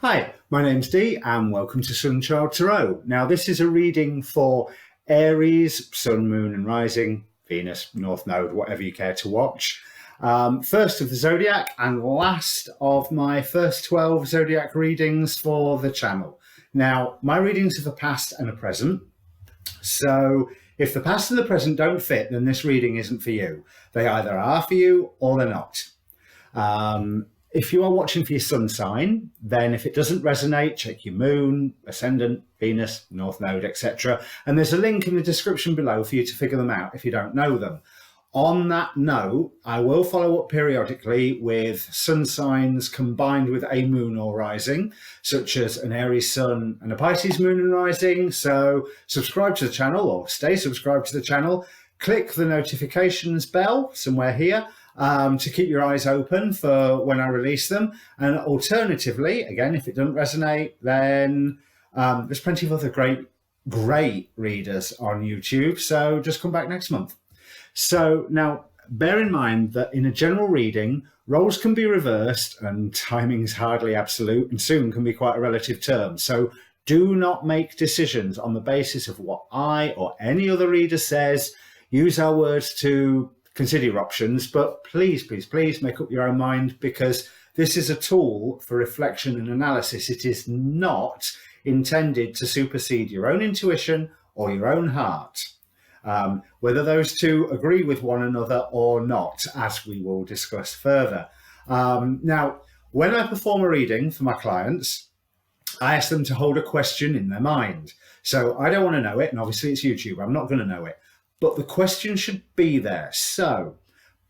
Hi, my name's Dee and welcome to Sun Child Tarot. Now this is a reading for Aries, Sun, Moon and Rising, Venus, North Node, whatever you care to watch. First of the Zodiac and last of my first 12 Zodiac readings for the channel. Now my readings are the past and the present. So if the past and the present don't fit, then this reading isn't for you. They either are for you or they're not. If you are watching for your sun sign, then if it doesn't resonate, check your moon, ascendant, Venus, North Node, etc. And there's a link in the description below for you to figure them out if you don't know them. On that note, I will follow up periodically with sun signs combined with a moon or rising, such as an Aries sun and a Pisces moon and rising. So subscribe to the channel or stay subscribed to the channel. Click the notifications bell somewhere here to keep your eyes open for when I release them. And alternatively, again, if it doesn't resonate, then there's plenty of other great readers on YouTube. So just come back next month. So now bear in mind that in a general reading, roles can be reversed and timing is hardly absolute and soon can be quite a relative term. So do not make decisions on the basis of what I or any other reader says. Use our words to consider your options, but please make up your own mind, because this is a tool for reflection and analysis. It is not intended to supersede your own intuition or your own heart, whether those two agree with one another or not, as we will discuss further. Now, when I perform a reading for my clients, I ask them to hold a question in their mind. So I don't want to know it, and obviously it's YouTube, I'm not going to know it. But the question should be there. So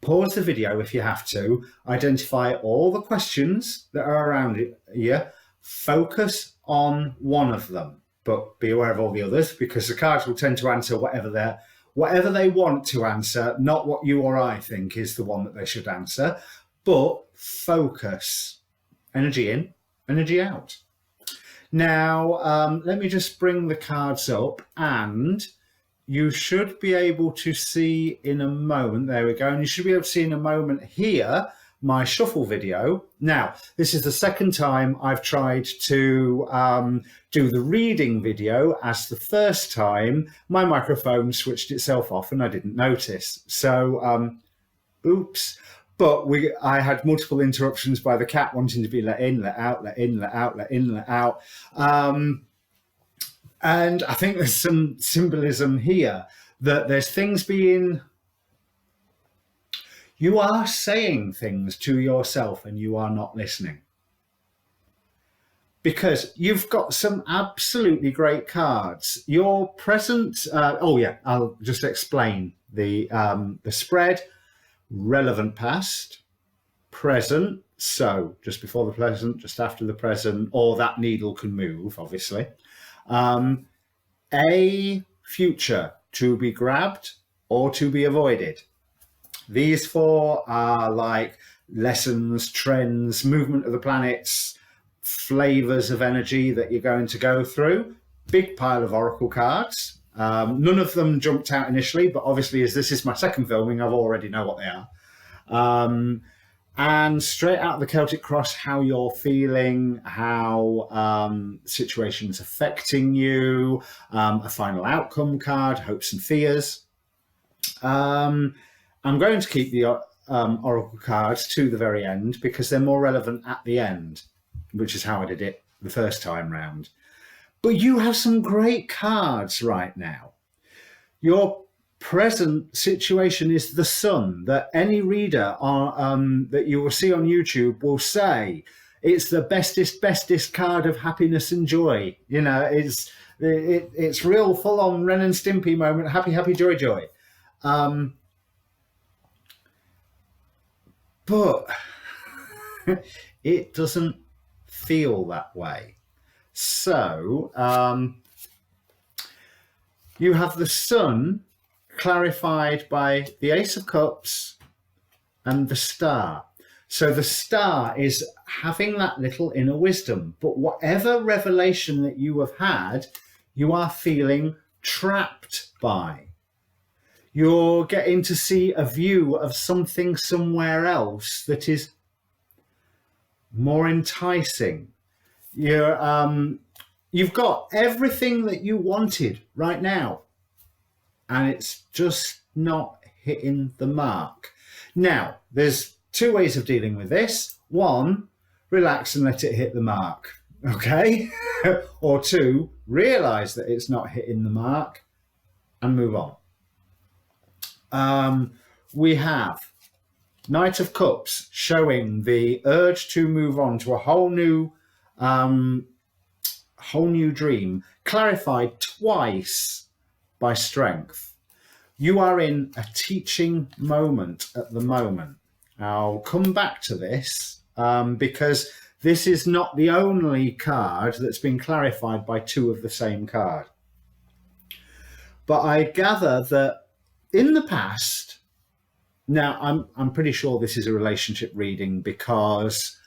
pause the video if you have to, identify all the questions that are around it here, focus on one of them, but be aware of all the others, because the cards will tend to answer whatever they want to answer, not what you or I think is the one that they should answer. But focus. Energy in, energy out. Now, let me just bring the cards up, and you should be able to see in a moment, there we go, and you should be able to see in a moment here my shuffle video. Now, this is the second time I've tried to do the reading video, as the first time my microphone switched itself off and I didn't notice. So, oops. But I had multiple interruptions by the cat wanting to be let in, let out, let in, let out, let in, let out. And I think there's some symbolism here that there's things being, you are saying things to yourself and you are not listening. Because you've got some absolutely great cards. Your present, I'll just explain the spread. Relevant past, present, so just before the present, just after the present, or that needle can move, obviously. A future, to be grabbed or to be avoided. These four are like lessons, trends, movement of the planets, flavors of energy that you're going to go through. Big pile of oracle cards. None of them jumped out initially, but obviously as this is my second filming, I've already know what they are. And straight out of the Celtic Cross, how you're feeling, how situations affecting you, a final outcome card, hopes and fears. I'm going to keep the oracle cards to the very end because they're more relevant at the end, which is how I did it the first time round. But you have some great cards right now. Your present situation is the sun, that any reader that you will see on YouTube will say it's the bestest card of happiness and joy. You know, it's real full on Ren and Stimpy moment, happy joy. But it doesn't feel that way. So you have the sun clarified by the Ace of Cups and the Star. So the Star is having that little inner wisdom, but whatever revelation that you have had, you are feeling trapped by. You're getting to see a view of something somewhere else that is more enticing. You've got everything that you wanted right now, and it's just not hitting the mark. Now, there's two ways of dealing with this. One, relax and let it hit the mark, okay? Or two, realize that it's not hitting the mark and move on. We have Knight of Cups showing the urge to move on to a whole new dream, clarified twice by Strength. You are in a teaching moment at the moment. I'll come back to this because this is not the only card that's been clarified by two of the same card. But I gather that in the past, now I'm pretty sure this is a relationship reading because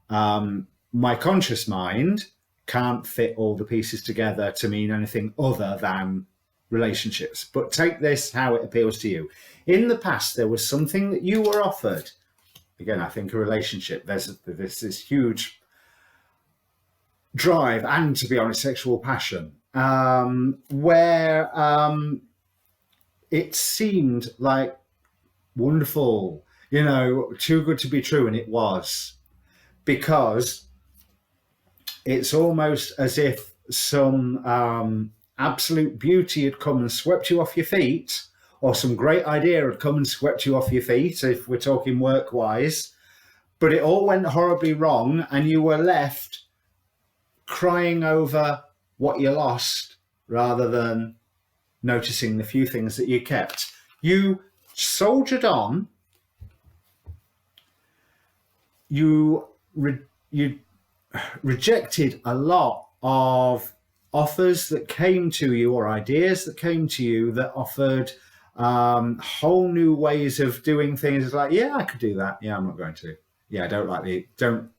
my conscious mind can't fit all the pieces together to mean anything other than relationships. But take this how it appeals to you. In the past, there was something that you were offered. Again, I think a relationship. There's this huge drive and, to be honest, sexual passion, where it seemed like wonderful, too good to be true, and it was, because it's almost as if some absolute beauty had come and swept you off your feet, or some great idea had come and swept you off your feet, if we're talking work-wise, but it all went horribly wrong, and you were left crying over what you lost rather than noticing the few things that you kept. You soldiered on. You rejected a lot of offers that came to you, or ideas that came to you, that offered whole new ways of doing things. It's like, yeah, I could do that. Yeah, I'm not going to. Yeah,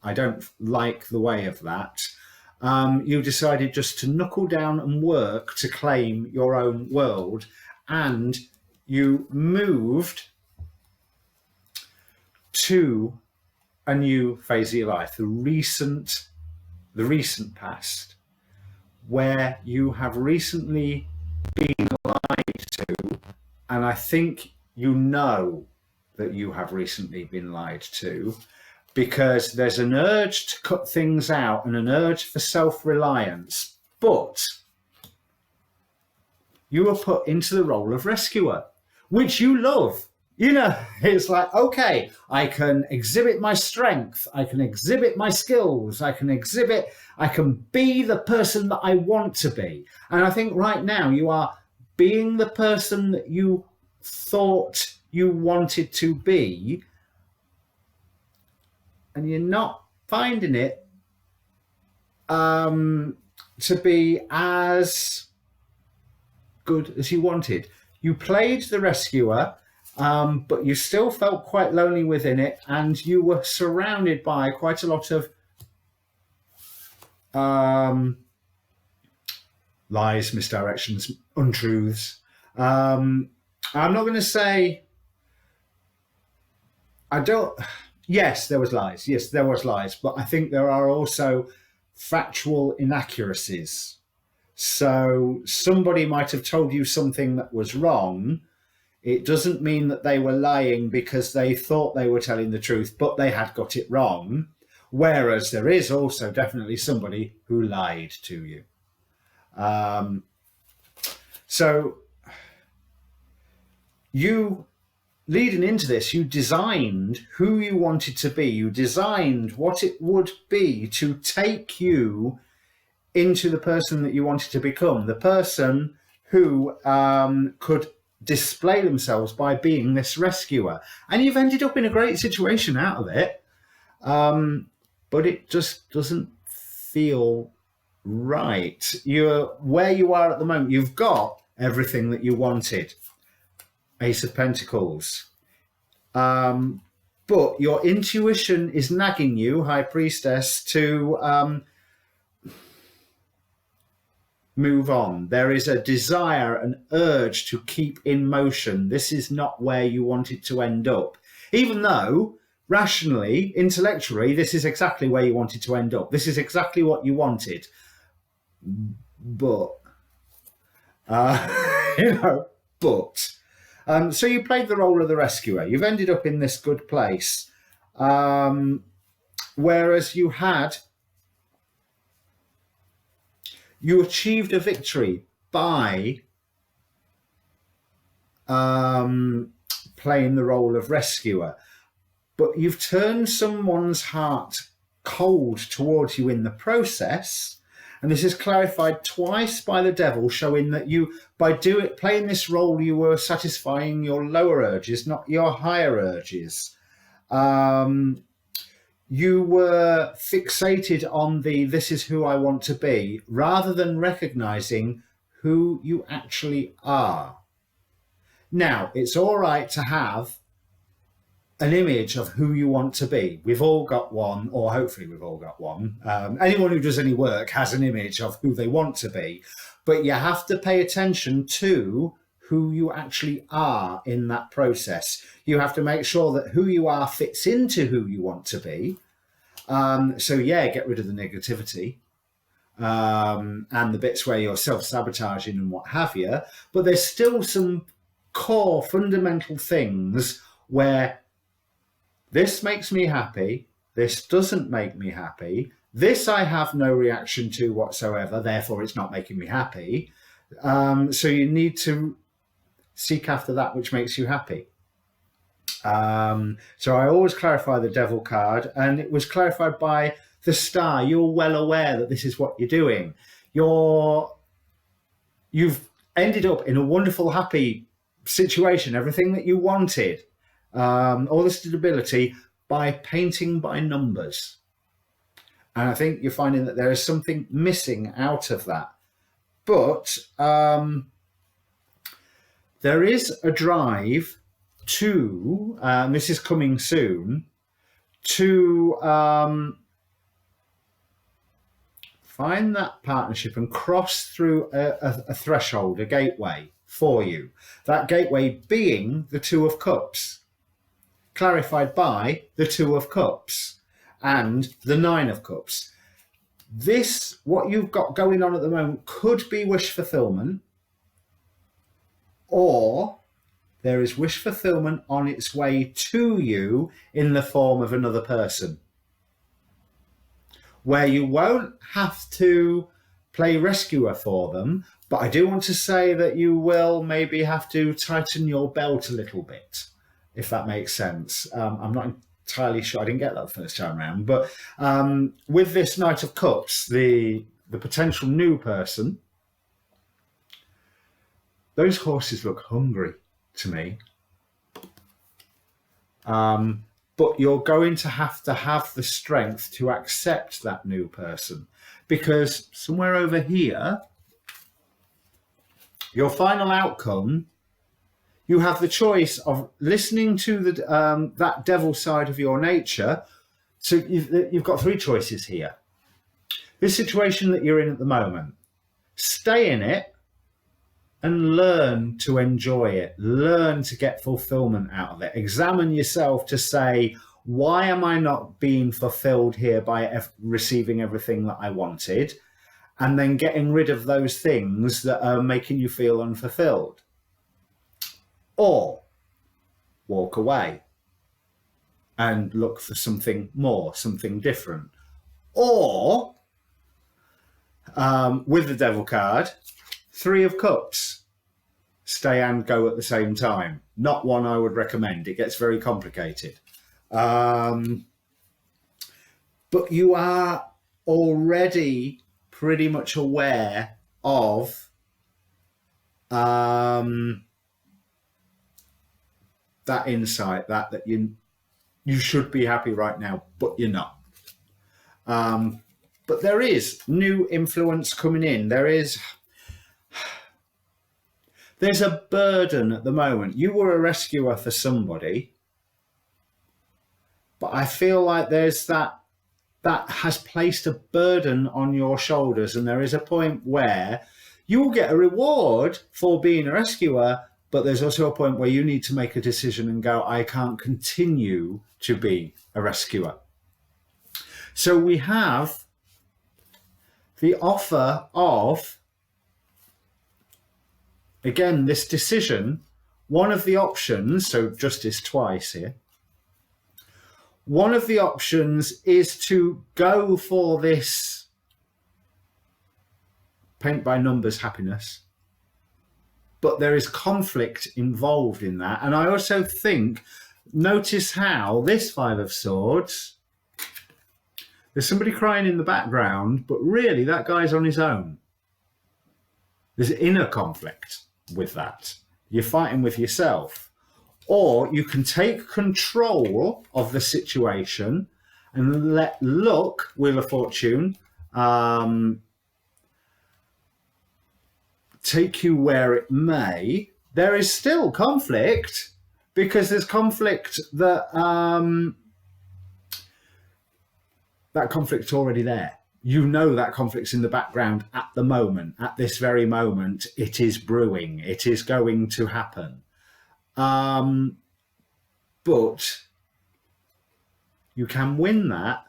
I don't like the way of that. You decided just to knuckle down and work to claim your own world, and you moved to a new phase of your life, the recent past, where you have recently been lied to, and I think you know that you have recently been lied to, because there's an urge to cut things out and an urge for self-reliance, but you were put into the role of rescuer, which you love. It's like, okay, I can exhibit my strength, I can exhibit my skills, I can be the person that I want to be. And I think right now you are being the person that you thought you wanted to be, and you're not finding it to be as good as you wanted. You played the rescuer, but you still felt quite lonely within it, and you were surrounded by quite a lot of lies, misdirections, untruths. I'm not going to say yes, there was lies. Yes, there was lies, but I think there are also factual inaccuracies. So somebody might have told you something that was wrong. It doesn't mean that they were lying because they thought they were telling the truth, but they had got it wrong. Whereas there is also definitely somebody who lied to you. So you, leading into this, you designed who you wanted to be. You designed what it would be to take you into the person that you wanted to become, the person who could display themselves by being this rescuer. And you've ended up in a great situation out of it, but it just doesn't feel right. You're where you are at the moment. You've got everything that you wanted. Ace of Pentacles. But your intuition is nagging you, High Priestess, to move on. There is a desire, an urge to keep in motion. This is not where you wanted to end up. Even though rationally, intellectually, this is exactly where you wanted to end up. This is exactly what you wanted. But, so you played the role of the rescuer. You've ended up in this good place. Whereas you achieved a victory by playing the role of rescuer, but you've turned someone's heart cold towards you in the process. And this is clarified twice by the devil, showing that you, by playing this role, you were satisfying your lower urges, not your higher urges. You were fixated on this is who I want to be, rather than recognizing who you actually are. Now, it's all right to have an image of who you want to be. We've all got one, or hopefully we've all got one. Anyone who does any work has an image of who they want to be, but you have to pay attention to who you actually are in that process. You have to make sure that who you are fits into who you want to be. Get rid of the negativity and the bits where you're self-sabotaging and what have you. But there's still some core fundamental things where this makes me happy, this doesn't make me happy, this I have no reaction to whatsoever, therefore it's not making me happy. So you need to seek after that which makes you happy. So I always clarify the devil card, and it was clarified by the star. You're well aware that this is what you're doing. You've ended up in a wonderful, happy situation, everything that you wanted, all the stability, by painting by numbers. And I think you're finding that there is something missing out of that. But there is a drive to, this is coming soon, to find that partnership and cross through a threshold, a gateway for you. That gateway being the Two of Cups, clarified by the Two of Cups and the Nine of Cups. This, what you've got going on at the moment, could be wish fulfillment, or there is wish fulfillment on its way to you in the form of another person, where you won't have to play rescuer for them. But I do want to say that you will maybe have to tighten your belt a little bit, if that makes sense. I'm not entirely sure. I didn't get that the first time around. But with this Knight of Cups, the potential new person, those horses look hungry to me. But you're going to have the strength to accept that new person, because somewhere over here, your final outcome, you have the choice of listening to that devil side of your nature. So you've got three choices here. This situation that you're in at the moment, stay in it and learn to enjoy it, learn to get fulfillment out of it. Examine yourself to say, why am I not being fulfilled here by receiving everything that I wanted? And then getting rid of those things that are making you feel unfulfilled. Or walk away and look for something more, something different. Or, with the devil card, Three of Cups, stay and go at the same time. Not one I would recommend. It gets very complicated. But you are already pretty much aware of that insight, that you should be happy right now, but you're not. But there is new influence coming in. There's a burden at the moment. You were a rescuer for somebody, but I feel like there's that has placed a burden on your shoulders, and there is a point where you will get a reward for being a rescuer, but there's also a point where you need to make a decision and go, I can't continue to be a rescuer. So we have the offer of, again, this decision. One of the options, so justice twice here, one of the options is to go for this paint by numbers happiness, but there is conflict involved in that. And I also think, notice how this Five of Swords, there's somebody crying in the background, but really that guy's on his own. There's inner conflict with that. You're fighting with yourself. Or you can take control of the situation and let luck, Wheel of Fortune, take you where it may. There is still conflict, because there's conflict that that conflict's already there. You know that conflict's in the background at the moment, at this very moment. It is brewing. It is going to happen. But you can win that,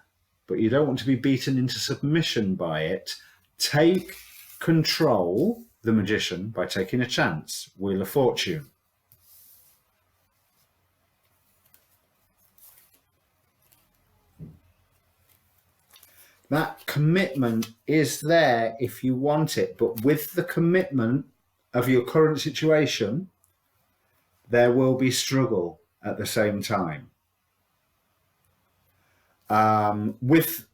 but you don't want to be beaten into submission by it. Take control, the Magician, by taking a chance, Wheel of Fortune. That commitment is there if you want it, but with the commitment of your current situation, there will be struggle at the same time. With,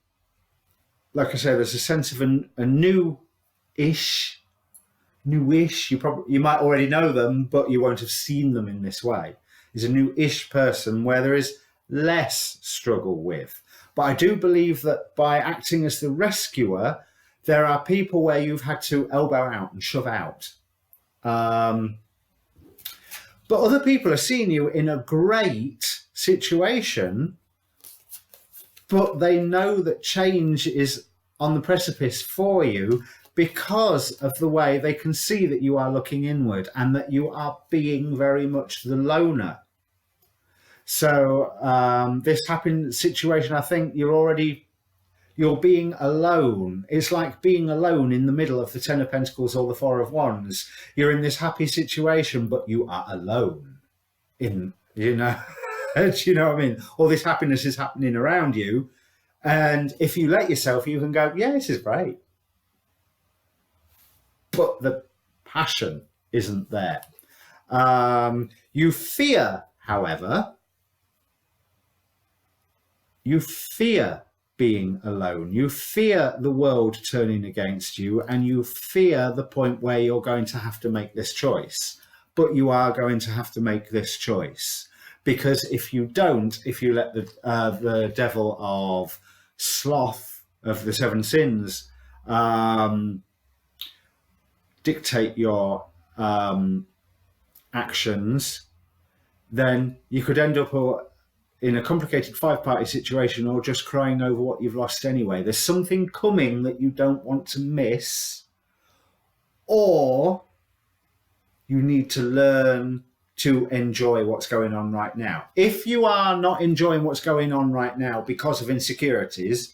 like I say, there's a sense of a newish. You might already know them, but you won't have seen them in this way. Is a new-ish person where there is less struggle with. But I do believe that by acting as the rescuer, there are people where you've had to elbow out and shove out. But other people are seeing you in a great situation, but they know that change is on the precipice for you because of the way they can see that you are looking inward and that you are being very much the loner. So this happened situation, I think you're being alone. It's like being alone in the middle of the Ten of Pentacles or the Four of Wands. You're in this happy situation, but you are alone in, do you know what I mean? All this happiness is happening around you. And if you let yourself, you can go, yeah, this is great. But the passion isn't there. You fear, however, being alone. You fear the world turning against you, and you fear the point where you're going to have to make this choice. But you are going to have to make this choice, because if you don't, if you let the devil of sloth, of the seven sins, dictate your actions, then you could end up in a complicated five-party situation, or just crying over what you've lost anyway. There's something coming that you don't want to miss, or you need to learn to enjoy what's going on right now. If you are not enjoying what's going on right now because of insecurities,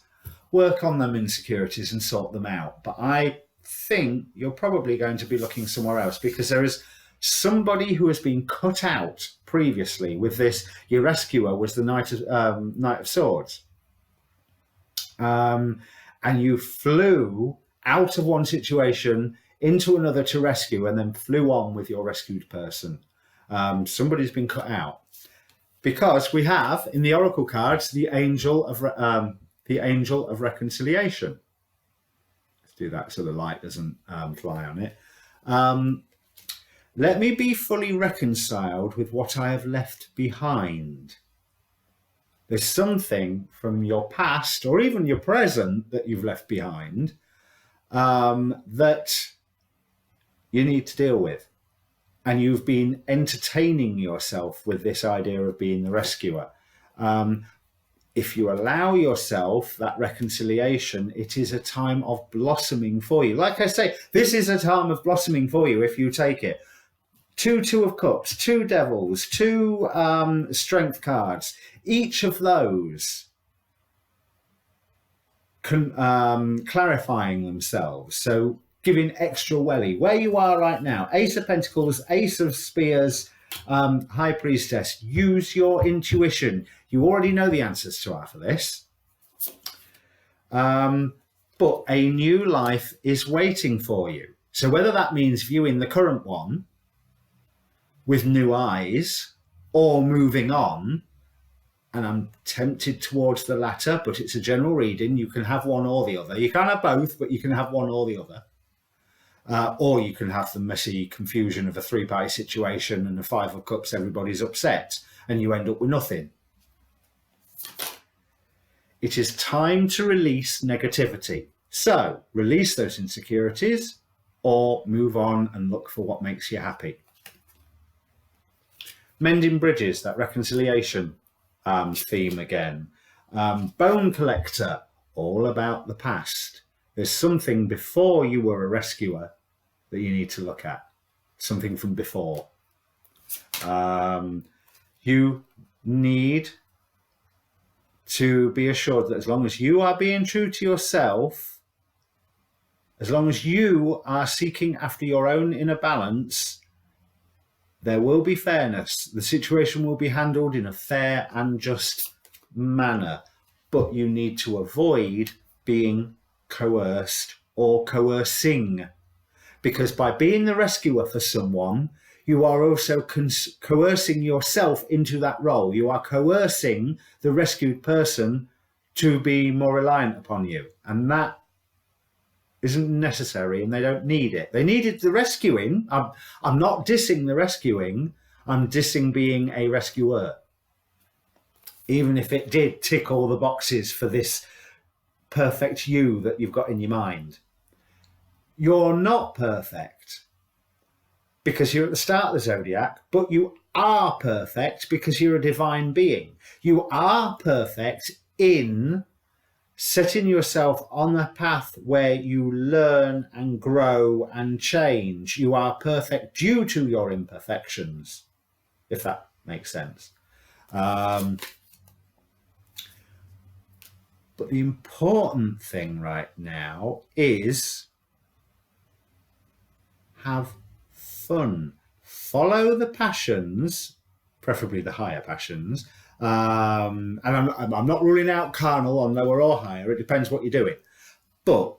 work on them insecurities and sort them out. But I think you're probably going to be looking somewhere else, because there is somebody who has been cut out previously with this. Your rescuer was the Knight of Swords. And you flew out of one situation into another to rescue, and then flew on with your rescued person. Somebody's been cut out, because we have in the oracle cards the angel of reconciliation. Let's do that so the light doesn't fly on it. Let me be fully reconciled with what I have left behind. There's something from your past or even your present that you've left behind that you need to deal with. And you've been entertaining yourself with this idea of being the rescuer. If you allow yourself that reconciliation, it is a time of blossoming for you. Like I say, this is a time of blossoming for you if you take it. Two of Cups, two Devils, two Strength cards. Each of those clarifying themselves. So giving extra welly. Where you are right now, Ace of Pentacles, Ace of Spears, High Priestess. Use your intuition. You already know the answers to half of this. But a new life is waiting for you. So whether that means viewing the current one with new eyes or moving on, and I'm tempted towards the latter, but it's a general reading. You can have one or the other. You can't have both, but you can have one or the other. Or you can have the messy confusion of a three-party situation and a Five of Cups, everybody's upset, and you end up with nothing. It is time to release negativity. So release those insecurities or move on and look for what makes you happy. Mending bridges, that reconciliation theme again. Bone collector, all about the past. There's something before you were a rescuer that you need to look at. Something from before. You need to be assured that as long as you are being true to yourself, as long as you are seeking after your own inner balance, there will be fairness. The situation will be handled in a fair and just manner, but you need to avoid being coerced or coercing, because by being the rescuer for someone, you are also coercing yourself into that role. You are coercing the rescued person to be more reliant upon you, and that isn't necessary, and they don't need it. They needed the rescuing. I'm not dissing the rescuing. I'm dissing being a rescuer. Even if it did tick all the boxes for this perfect you that you've got in your mind. You're not perfect because you're at the start of the zodiac, but you are perfect because you're a divine being. You are perfect in setting yourself on a path where you learn and grow and change. You are perfect due to your imperfections, if that makes sense. But the important thing right now is have fun. Follow the passions, preferably the higher passions. And I'm not ruling out carnal on lower or higher. It depends what you're doing. But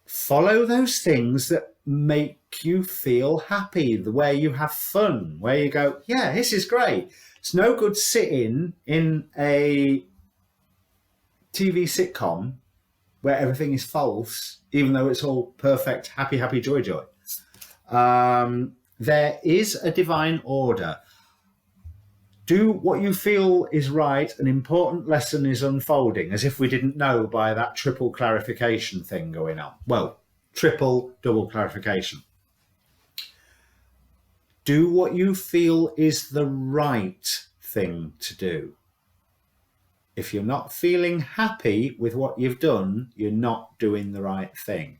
follow those things that make you feel happy, the way you have fun, where you go, yeah, this is great. It's no good sitting in a TV sitcom where everything is false, even though it's all perfect, happy, happy, joy, joy. There is a divine order. Do what you feel is right. An important lesson is unfolding, as if we didn't know by that triple clarification thing going on. Well, triple, double clarification. Do what you feel is the right thing to do. If you're not feeling happy with what you've done, you're not doing the right thing.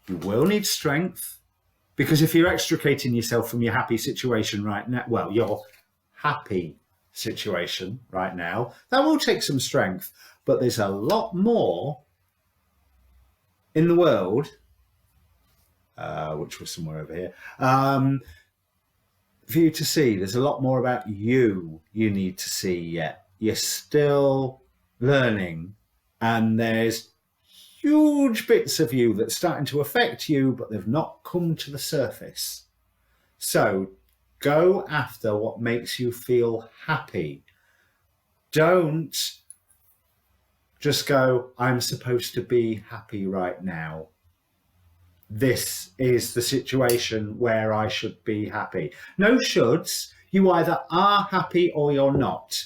You will need strength, because if you're extricating yourself from your happy situation right now, well, your happy situation right now, that will take some strength. But there's a lot more in the world, which was somewhere over here, for you to see. There's a lot more about you need to see yet. You're still learning, and there's huge bits of you that's starting to affect you, but they've not come to the surface. So go after what makes you feel happy. Don't just go, I'm supposed to be happy right now. This is the situation where I should be happy. No shoulds. You either are happy or you're not.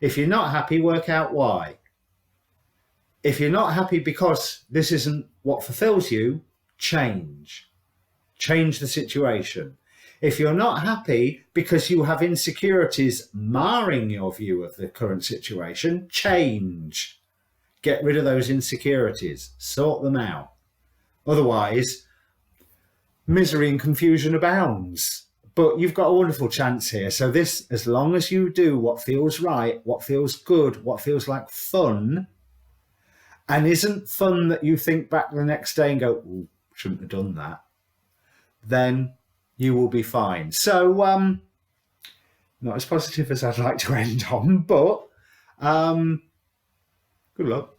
If you're not happy, work out why. If you're not happy because this isn't what fulfills you, change. Change the situation. If you're not happy because you have insecurities marring your view of the current situation, change. Get rid of those insecurities. Sort them out. Otherwise, misery and confusion abounds. But you've got a wonderful chance here. So this, as long as you do what feels right, what feels good, what feels like fun, and isn't fun that you think back the next day and go, ooh, shouldn't have done that, then you will be fine. So not as positive as I'd like to end on, but good luck.